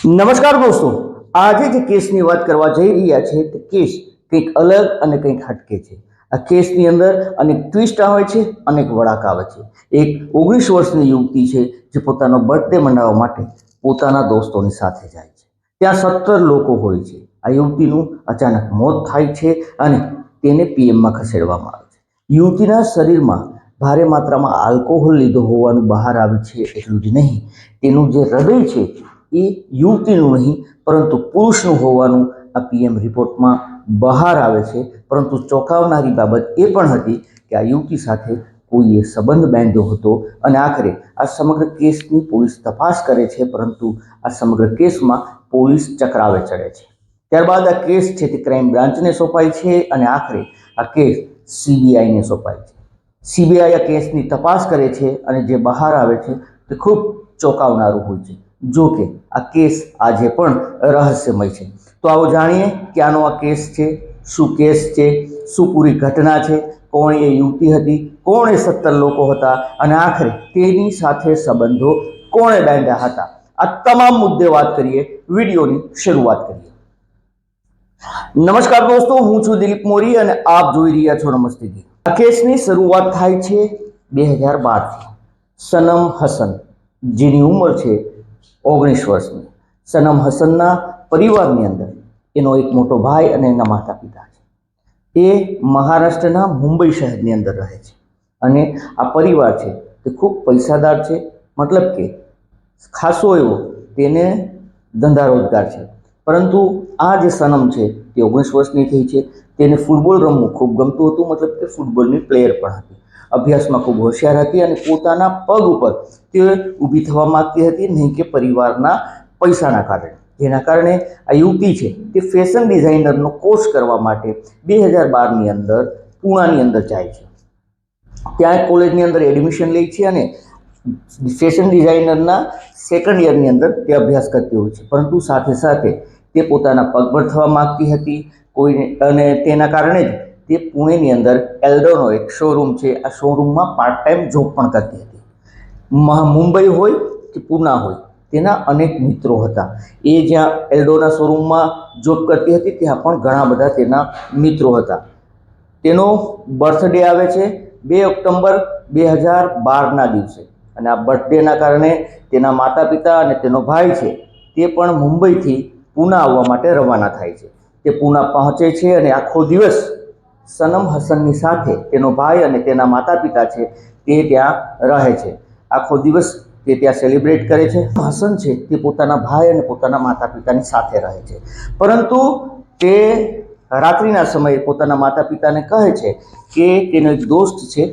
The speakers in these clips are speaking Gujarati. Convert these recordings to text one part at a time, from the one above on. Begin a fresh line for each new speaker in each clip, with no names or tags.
નમસ્કાર દોસ્તો, આજે જે કેસની વાત કરવા જઈ રહ્યા છે તે કેસ કંઈક અલગ અને કંઈક હટકે છે. આ કેસની અંદર અનેક ટ્વિસ્ટ આવે છે, અનેક વળાક આવે છે. એક 19 વર્ષની યુવતી છે જે પોતાનો બર્થડે મનાવવા માટે પોતાના દોસ્તોની સાથે જાય છે. ત્યાં 17 લોકો હોય છે. આ યુવતીનું અચાનક મોત થાય છે અને તેને પીએમમાં ખસેડવામાં આવે છે. યુવતીના શરીરમાં ભારે માત્રામાં આલ્કોહોલ લીધો હોવાનું બહાર આવે છે. એટલું જ નહીં, તેનું જે હૃદય છે એ યુવતીનું નહીં પરંતુ પુરુષનું હોવાનું આ પીએમ રિપોર્ટમાં બહાર આવે છે. પરંતુ ચોંકાવનારી બાબત એ પણ હતી કે આ યુવતી સાથે કોઈએ સંબંધ બાંધ્યો હતો અને આખરે આ સમગ્ર કેસની પોલીસ તપાસ કરે છે. પરંતુ આ સમગ્ર કેસમાં પોલીસ ચક્રાવે ચડે છે. ત્યારબાદ આ કેસ છે તે ક્રાઇમ બ્રાન્ચને સોંપાય છે અને આખરે આ કેસ સીબીઆઈને સોંપાય છે. સીબીઆઈ આ કેસની તપાસ કરે છે અને જે બહાર આવે છે તે ખૂબ ચોંકાવનારું હોય છે. જો કે આ કેસ આજે પણ રહસ્યમય છે. તો આવો જાણીએ કે આનો આ કેસ છે, શું કેસ છે, શું પૂરી ઘટના છે, કોણ એ યુવતી હતી, કોણ એ 17 લોકો હતા અને આખરે તેની સાથે સંબંધો કોણે બાંધ્યા હતા. આ તમામ મુદ્દે વાત કરીએ, વિડીયોની શરૂઆત કરીએ. નમસ્કાર દોસ્તો, હું છું દિલીપ મોરી અને આપ જોઈ રહ્યા છો નમસ્તે ગીત. આ કેસની શરૂઆત થાય છે 2012 થી. સનમ હસન, જેની ઉંમર છે 19 વર્ષની. સનમ હસનના પરિવારની અંદર એનો એક મોટો ભાઈ અને એના માતા પિતા છે. એ મહારાષ્ટ્રના મુંબઈ શહેરની અંદર રહે છે અને આ પરિવાર છે તે ખૂબ પૈસાદાર છે. મતલબ કે ખાસો એવો તેને ધંધા રોજગાર છે. પરંતુ આ જે સનમ છે તે 19 વર્ષની થઈ છે. તેને ફૂટબોલ રમવું ખૂબ ગમતું હતું, મતલબ કે ફૂટબોલની પ્લેયર પણ હતી. અભ્યાસમાં ખૂબ હોશિયાર હતી અને પોતાના પગ ઉપર તે ઊભી થવા માંગતી હતી, નહીં કે પરિવારના પૈસાના કારણે. જેના કારણે આ યુવતી છે તે ફેશન ડિઝાઇનરનો કોર્સ કરવા માટે 2012ની અંદર પૂણાની અંદર જાય છે. ત્યાં કોલેજની અંદર એડમિશન લે છે અને ફેશન ડિઝાઇનરના સેકન્ડ યરની અંદર તે અભ્યાસ કરતી હોય છે. પરંતુ સાથે સાથે તે પોતાના પગભર થવા માંગતી હતી કોઈને, અને તેના કારણે જ તે પુણેની અંદર એલ્ડોનો એક શોરૂમ છે, આ શોરૂમમાં પાર્ટ ટાઈમ જોબ પણ કરતી હતી. મુંબઈ હોય કે પૂના હોય, તેના અનેક મિત્રો હતા. એ જ્યાં એલ્ડોના શોરૂમમાં જોબ કરતી હતી ત્યાં પણ ઘણા બધા તેના મિત્રો હતા. તેનો બર્થડે આવે છે 2 ઓક્ટોબર 2012ના દિવસે અને આ બર્થડેના કારણે તેના માતા પિતા અને તેનો ભાઈ છે તે પણ મુંબઈથી પૂના આવવા માટે રવાના થાય છે. તે પૂના પહોંચે છે અને આખો દિવસ સનમ હસનની સાથે તેનો ભાઈ અને તેના માતા પિતા છે તે ત્યાં રહે છે. આખો દિવસ તે ત્યાં સેલિબ્રેટ કરે છે. હસન છે તે પોતાના ભાઈ અને પોતાના માતા પિતાની સાથે રહે છે. પરંતુ તે રાત્રિના સમયે પોતાના માતા પિતાને કહે છે કે તેનો એક દોસ્ત છે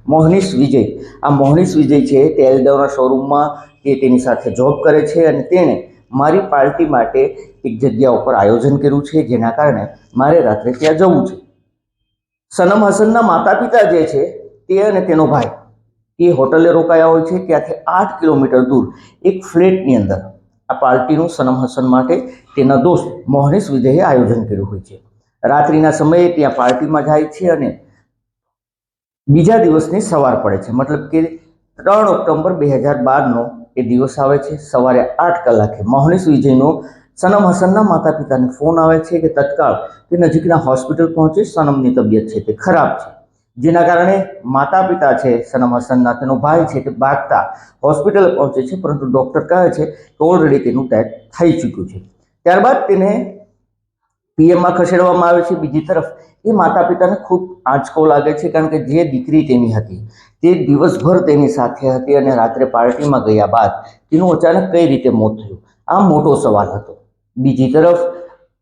મોહનીશ વિજય. આ મોહનીશ વિજય છે તે એલ્ડોના શોરૂમમાં તે તેની સાથે જોબ કરે છે અને તેણે મારી પાર્ટી માટે એક જગ્યા ઉપર આયોજન કર્યું છે, જેના કારણે મારે રાત્રે ત્યાં જવું છે. સનમ હસનના માતા પિતા જે છે તે અને તેનો ભાઈ એ હોટલે રોકાયા હોય છે. ત્યાંથી 8 કિલોમીટર દૂર એક ફ્લેટની અંદર આ પાર્ટીનું સનમ હસન માટે તેના દોસ્ત મોહનીશ વિજયે આયોજન કર્યું હોય છે. રાત્રિના સમયે ત્યાં પાર્ટીમાં જાય છે અને બીજા દિવસની સવાર પડે છે. મતલબ કે 3 ઓક્ટોબર 2012નો એ દિવસ આવે છે. સવારે 8 કલાકે મોહનીશ વિજયનો સનમ હસનના માતા પિતાને ફોન આવે છે કે તત્કાળ તે નજીકના હોસ્પિટલ પહોંચે. સનમની તબિયત છે તે ખરાબ છે, જેના કારણે માતા પિતા છે સનમ હસનના, તેનો ભાઈ છે તે ભાગતા હોસ્પિટલ પહોંચે છે. પરંતુ ડૉક્ટર કહે છે કે ઓલરેડી તેનું ડેથ થઈ ચૂક્યું છે. ત્યારબાદ તેને પીએમમાં ખસેડવામાં આવે છે. બીજી તરફ એ માતા પિતાને ખૂબ આંચકો લાગે છે, કારણ કે જે દીકરી તેની હતી તે દિવસભર તેની સાથે હતી અને રાત્રે પાર્ટીમાં ગયા બાદ તેનું અચાનક કઈ રીતે મોત થયું, આ મોટો સવાલ હતો. બીજી તરફ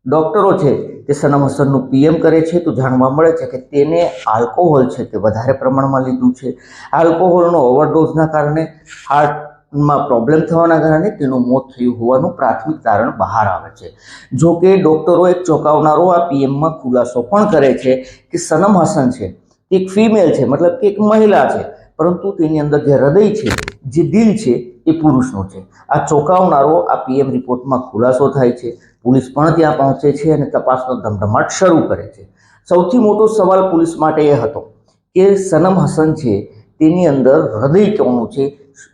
ડૉક્ટરો છે તે સનમ હસનનું પીએમ કરે છે તો જાણવા મળે છે કે તેને આલ્કોહોલ છે તે વધારે પ્રમાણમાં લીધું છે. આલ્કોહોલનો ઓવરડોઝના કારણે હાર્ટમાં પ્રોબ્લેમ થવાના કારણે તેનું મોત થયું હોવાનું પ્રાથમિક તારણ બહાર આવે છે. જો કે ડૉક્ટરો એક ચોંકાવનારો આ પીએમમાં ખુલાસો પણ કરે છે કે સનમ હસન છે તે એક ફિમેલ છે, મતલબ કે એક મહિલા છે, પરંતુ તેની અંદર જે હૃદય છે, જે દિલ છે એ પુરુષનું છે. આ ચોંકાવનારો આ પીએમ રિપોર્ટમાં ખુલાસો થાય છે. પોલીસ પણ ત્યાં પહોંચે છે અને તપાસનો ધમધમાટ શરૂ કરે છે. સૌથી મોટો સવાલ પોલીસ માટે એ હતો કે સનમ હસન છે તેની અંદર હૃદય કોનું છે,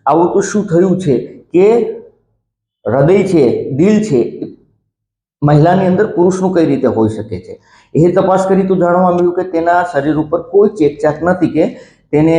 આવું તો શું થયું છે કે હૃદય છે, દિલ છે, મહિલાની અંદર પુરુષનું કઈ રીતે હોઈ શકે છે એ તપાસ કરી તો જાણવા મળ્યું કે તેના શરીર ઉપર કોઈ ચેકચાક નથી કે તેને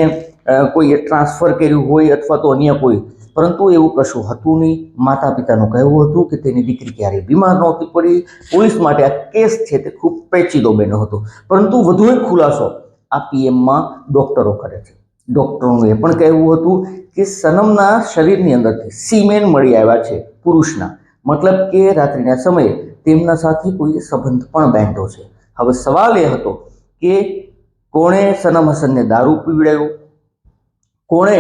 કોઈએ ટ્રાન્સફર કર્યું હોય અથવા તો અન્ય કોઈ, પરંતુ એવું કશું હતું નહીં. માતા પિતાનું કહેવું હતું કે તેની દીકરી ક્યારેય બીમાર નહોતી પડી. પોલીસ માટે આ કેસ છે તે ખૂબ પેચીદો બન્યો હતો. પરંતુ વધુ એક ખુલાસો આ પીએમમાં ડોક્ટરો કરે છે. ડોક્ટરોનું એ પણ કહેવું હતું કે સનમના શરીરની અંદરથી સીમેન મળી આવ્યા છે પુરુષના, મતલબ કે રાત્રિના સમયે તેમના સાથે કોઈએ સંબંધ પણ બાંધ્યો છે. હવે સવાલ એ હતો કે કોણે સનમ હસનને દારૂ પીવડાવ્યો, કોણે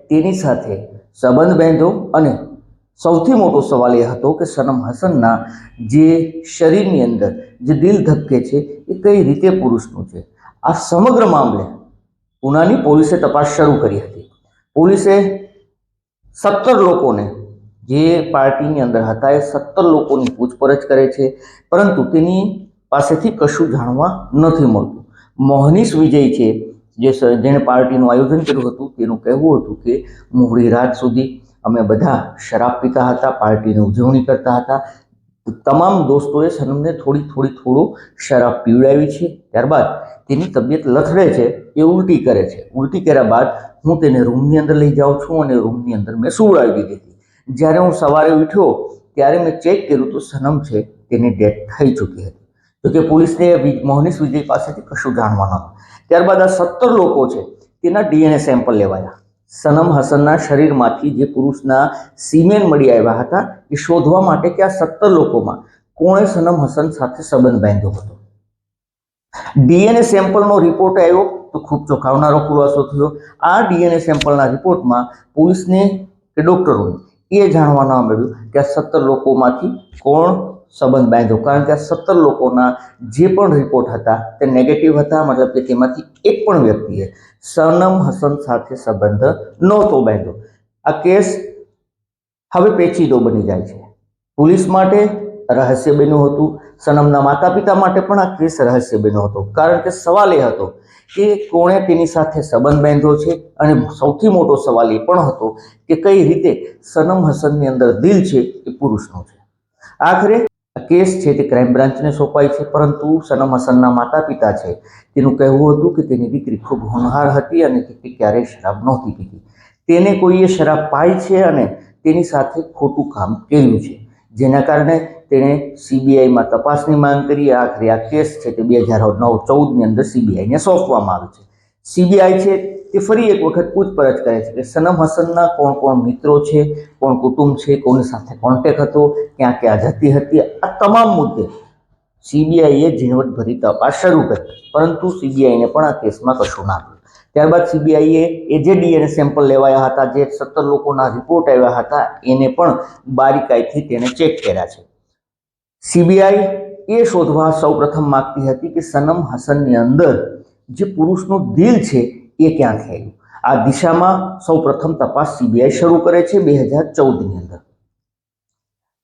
તેની સાથે સંબંધ બાંધ્યો, અને સૌથી મોટો સવાલ એ હતો કે સનમ હસનના જે શરીરની અંદર જે દિલ ધબકે છે એ કઈ રીતે પુરુષનું છે. આ સમગ્ર મામલે પુનાની પોલીસે તપાસ શરૂ કરી હતી. પોલીસે 17 લોકોને જે પાર્ટીની અંદર હતા એ 17 લોકોની પૂછપરછ કરે છે, પરંતુ તેની પાસેથી કશું જાણવા નથી મળતું. મોહનીશ વિજય છે જેણે પાર્ટીનું આયોજન કર્યું હતું, તેનું કહેવું હતું કે મોડી રાત સુધી અમે બધા શરાબ પીતા હતા, પાર્ટીની ઉજવણી કરતા હતા. તમામ દોસ્તોએ સનમને થોડો શરાબ પીવડાવી છે. ત્યારબાદ તેની તબિયત લથડે છે, એ ઉલટી કરે છે. ઉલટી કર્યા બાદ હું તેને રૂમની અંદર લઈ જાઉં છું અને રૂમની અંદર મેં સુવડાવી દીધી હતી. જ્યારે હું સવારે ઉઠ્યો ત્યારે મેં ચેક કર્યું તો સનમ છે તેની ડેથ થઈ ચૂકી હતી. તો કે પોલીસને મોહનીશ વિજય પાસેથી કશું જાણવા ન મળ્યું. ત્યારબાદ આ 17 લોકો છે તેના ડીએનએ સેમ્પલ લેવાયા. સનમ હસનના શરીરમાંથી જે પુરુષના સીમેન મળી આવ્યા હતા એ શોધવા માટે કે આ 17 લોકોમાં કોણે સનમ હસન સાથે સંબંધ બાંધ્યો હતો. ડીએનએ સેમ્પલનો રિપોર્ટ આવ્યો તો ખૂબ ચોંકાવનારો ખુલાસો થયો. આ ડીએનએ સેમ્પલના રિપોર્ટમાં પોલીસને કે ડોક્ટરોને એ જાણવા ન મળ્યું કે આ 17 લોકોમાંથી કોણ સંબંધ બાંધ્યો, કારણ કે આ 17 લોકોના જે પણ રિપોર્ટ હતા તે નેગેટિવ હતા. મતલબ કે તેમાંથી એક પણ વ્યક્તિએ સનમ હસન સાથે સંબંધ નહોતો બાંધ્યો. આ કેસ હવે પેચીદો બની જાય છે. પોલીસ માટે રહસ્ય બન્યું હતું, સનમના માતા પિતા માટે પણ આ કેસ રહસ્ય બન્યો હતો, કારણ કે સવાલ એ હતો કે કોણે તેની સાથે સંબંધ બાંધ્યો છે, અને સૌથી મોટો સવાલ એ પણ હતો કે કઈ રીતે સનમ હસનની અંદર દિલ છે એ પુરુષનું છે. આખરે આ કેસ છે તે ક્રાઇમ બ્રાન્ચને સોંપાય છે, પરંતુ સનમ હસનના માતા પિતા છે તેનું કહેવું હતું કે તેની દીકરી ખૂબ હોનહાર હતી અને તે ક્યારેય શરાબ નહોતી પીતી. તેને કોઈએ શરાબ પાઈ છે અને તેની સાથે ખોટું કામ કર્યું છે, જેના કારણે તેણે સીબીઆઈમાં તપાસની માંગ કરી. આખરે આ કેસ છે તે 2009-14ની અંદર સીબીઆઈને સોંપવામાં આવે છે. સીબીઆઈ છે તે ફરી એક વખત પૂછપરછ કરે છે કે સનમ હસનના કોણ કોણ મિત્રો છે, કોણ કુટુંબ છે, કોની સાથે કોન્ટેક્ટ હતો, ક્યાં ક્યાં જતી હતી. આ તમામ મુદ્દે સીબીઆઈએ ઝીણવટભરી તપાસ શરૂ કરી, પરંતુ સીબીઆઈને પણ આ કેસમાં કશું ના થયું. ત્યારબાદ સીબીઆઈએ એ જે ડીએનએ સેમ્પલ લેવાયા હતા, જે 17 લોકોના રિપોર્ટ આવ્યા હતા, એને પણ બારીકાઈથી તેને ચેક કર્યા છે. સીબીઆઈ એ શોધવા સૌપ્રથમ માંગતી હતી કે સનમ હસનની અંદર જે પુરુષનું દિલ છે એ ક્યાંથી આવ્યું. આ દિશામાં સૌપ્રથમ તપાસ સીબીઆઈ શરૂ કરે છે 2014ની અંદર.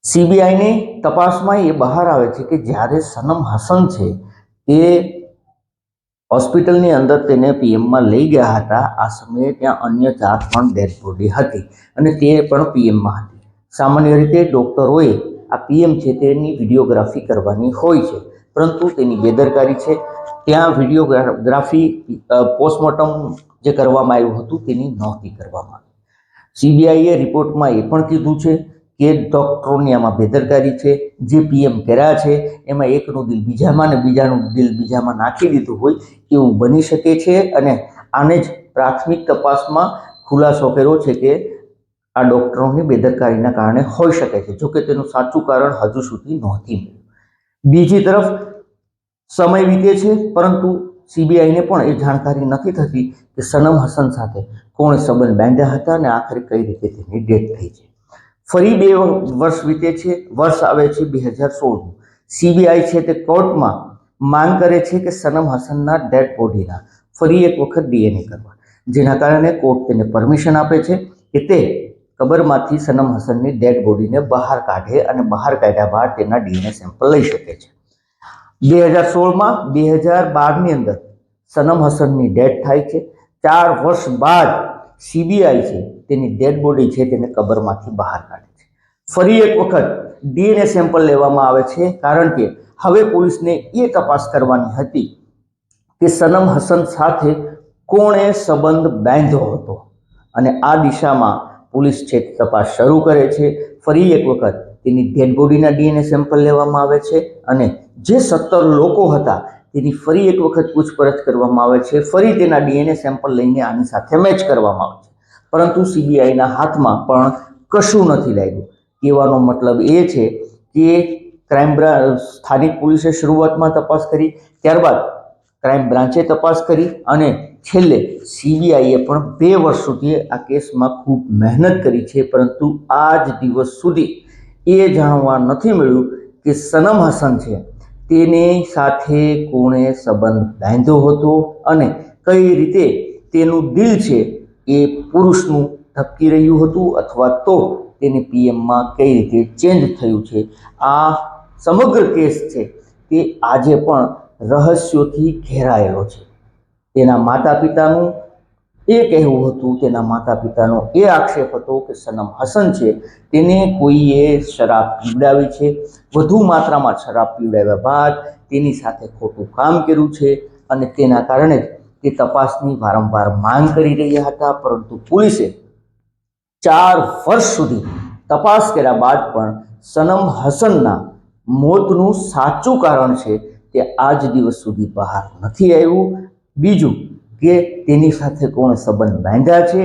સીબીઆઈની તપાસમાં એ બહાર આવે છે કે જ્યારે સનમ હસન છે એ હોસ્પિટલની અંદર તેને પીએમમાં લઈ ગયા હતા, આ સમયે ત્યાં અન્ય 4 પણ ડેડ બોડી હતી અને તે પણ પીએમમાં હતી. સામાન્ય રીતે ડૉક્ટરોએ આ પીએમ છે તેની વિડીયોગ્રાફી કરવાની હોય છે, પરંતુ તેની બેદરકારી છે. ત્યાં વિડીયોગ્રાફી પોસ્ટમોર્ટમ જે કરવામાં આવ્યું હતું તેની નહોતી કરવામાં આવી. સીબીઆઈએ રિપોર્ટમાં એ પણ કીધું છે કે ડૉક્ટરોની આમાં બેદરકારી છે. જે પીએમ કર્યા છે એમાં એકનું દિલ બીજામાં અને બીજાનું દિલ બીજામાં નાખી દીધું હોય એવું બની શકે છે, અને આને જ પ્રાથમિક તપાસમાં ખુલાસો કર્યો છે કે આ ડૉક્ટરોની બેદરકારીના કારણે હોઈ શકે છે. જોકે તેનું સાચું કારણ હજુ સુધી નહોતી મળ્યું. બીજી તરફ સમય વીતે છે, પરંતુ સીબીઆઈને પણ એ જાણકારી નથી થતી કે સનમ હસન સાથે કોણે સંબંધ બાંધ્યા હતા અને આખરે કઈ રીતે તેની ડેથ થઈ છે. ફરી 2 વર્ષ વીતે છે. વર્ષ આવે છે 2016. સીબીઆઈ છે તે કોર્ટમાં માંગ કરે છે કે સનમ હસનના ડેડ બોડીના ફરી એક વખત ડીએનએ કરવા, જેના કારણે કોર્ટ તેને પરમિશન આપે છે કે તે કબરમાંથી સનમ હસનની ડેડ બોડીને બહાર કાઢે અને બહાર કાઢ્યા બાદ તેના ડીએનએ સેમ્પલ લઈ શકે છે. 2016માં 2012ની અંદર સનમ હસનની ડેથ થાય છે. 4 વર્ષ બાદ સીબીઆઈ છે તેની ડેડ બોડી છે તેને કબરમાંથી બહાર કાઢે છે. ફરી એક વખત ડીએનએ સેમ્પલ લેવામાં આવે છે, કારણ કે હવે પોલીસને એ તપાસ કરવાની હતી કે સનમ હસન સાથે કોણે સંબંધ બાંધ્યો હતો, અને આ દિશામાં પોલીસ છે તપાસ શરૂ કરે છે. ફરી એક વખત તેની ડેડ બોડીના ડીએનએ સેમ્પલ લેવામાં આવે છે અને જે 17 લોકો હતા તેની ફરી એક વખત પૂછપરછ કરવામાં આવે છે. ફરી તેના ડીએનએ સેમ્પલ લઈને આની સાથે મેચ કરવામાં આવે છે, પરંતુ સીબીઆઈના હાથમાં પણ કશું નથી લાગ્યું. કહેવાનો મતલબ એ છે કે ક્રાઇમ બ્રાન્ચ સ્થાનિક પોલીસે શરૂઆતમાં તપાસ કરી, ત્યારબાદ ક્રાઇમ બ્રાન્ચે તપાસ કરી અને છેલ્લે સીબીઆઈએ પણ 2 વર્ષ સુધી આ કેસમાં ખૂબ મહેનત કરી છે, પરંતુ આજ દિવસ સુધી એ જાણવા નથી મળ્યું કે સનમ હસન છે તેની સાથે કોણે સંબંધ બાંધ્યો હતો અને કઈ રીતે તેનું દિલ છે એ પુરુષનું ધબકી રહ્યું હતું, અથવા તો તેની પીએમમાં કઈ રીતે ચેન્જ થયું છે. આ સમગ્ર કેસ છે તે આજે પણ રહસ્યોથી ઘેરાયેલો છે. તેના માતા પિતાનું એ કહેવું હતું, તેના માતા પિતાનો એ આક્ષેપ હતો કે સનમ હસન છે તેને કોઈએ શરાબ પીવડાવી છે, વધુ માત્રામાં શરાબ પીવડાવ્યા બાદ તેની સાથે ખોટું કામ કર્યું છે, અને તેના કારણે જ તે તપાસની વારંવાર માંગ કરી રહ્યા હતા. પરંતુ પોલીસે 4 વર્ષ સુધી તપાસ કર્યા બાદ પણ સનમ હસનના મોતનું સાચું કારણ છે તે આજ દિવસ સુધી બહાર નથી આવ્યું. બીજું કે તેની સાથે કોણે સંબંધ બાંધ્યા છે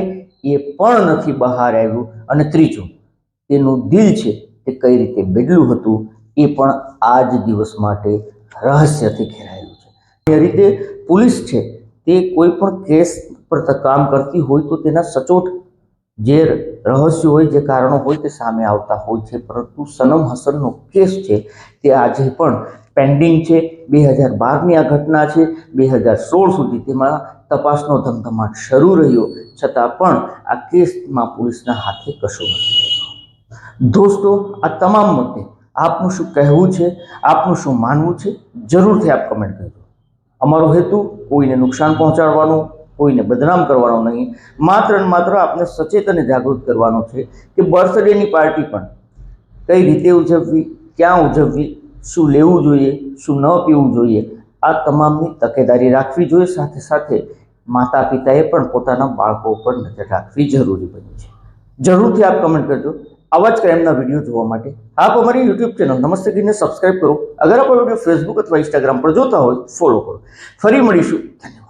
એ પણ નથી બહાર આવ્યું. અને ત્રીજું, તેનું દિલ છે તે કઈ રીતે બદલ્યું હતું એ પણ આજ દિવસ માટે રહસ્યથી ઘેરાયેલું છે. એ રીતે પોલીસ છે તે કોઈ પણ કેસ પર કામ કરતી હોય તો તેના સચોટ જે રહસ્યો હોય, જે કારણો હોય તે સામે આવતા હોય છે, પરંતુ સનમ હસનનો કેસ છે તે આજે પણ પેન્ડિંગ છે. 2012ની આ ઘટના છે, 2016 સુધી તેમાં તપાસનો ધમધમાટ શરૂ રહ્યો, છતાં પણ આ કેસમાં પોલીસના હાથે કશું નથી થયું. દોસ્તો, આ તમામ મુદ્દે આપનું શું કહેવું છે, આપનું શું માનવું છે, જરૂરથી આપ કમેન્ટ કરજો. અમારો હેતુ કોઈને નુકસાન પહોંચાડવાનો, કોઈને બદનામ કરવાનો નહીં, માત્ર ને માત્ર આપને સચેત અને જાગૃત કરવાનો છે કે બર્થડેની પાર્ટી પણ કઈ રીતે ઉજવવી, ક્યાં ઉજવવી, શું લેવું જોઈએ, શું ન પીવું જોઈએ, આ તમામની તકેદારી રાખવી જોઈએ. સાથે સાથે માતા પિતાએ પણ પોતાના બાળકો પર નજર રાખવી જરૂરી બની છે. જરૂરથી આપ કમેન્ટ કરજો. આવા જ ક્રાઇમના વિડીયો જોવા માટે આપ અમારી યુટ્યુબ ચેનલ નમસ્તે ગીરને સબસ્ક્રાઇબ કરો. અગર આપ વિડીયો ફેસબુક અથવા ઇન્સ્ટાગ્રામ પર જોતા હોય ફોલો કરો. ફરી મળીશું. ધન્યવાદ.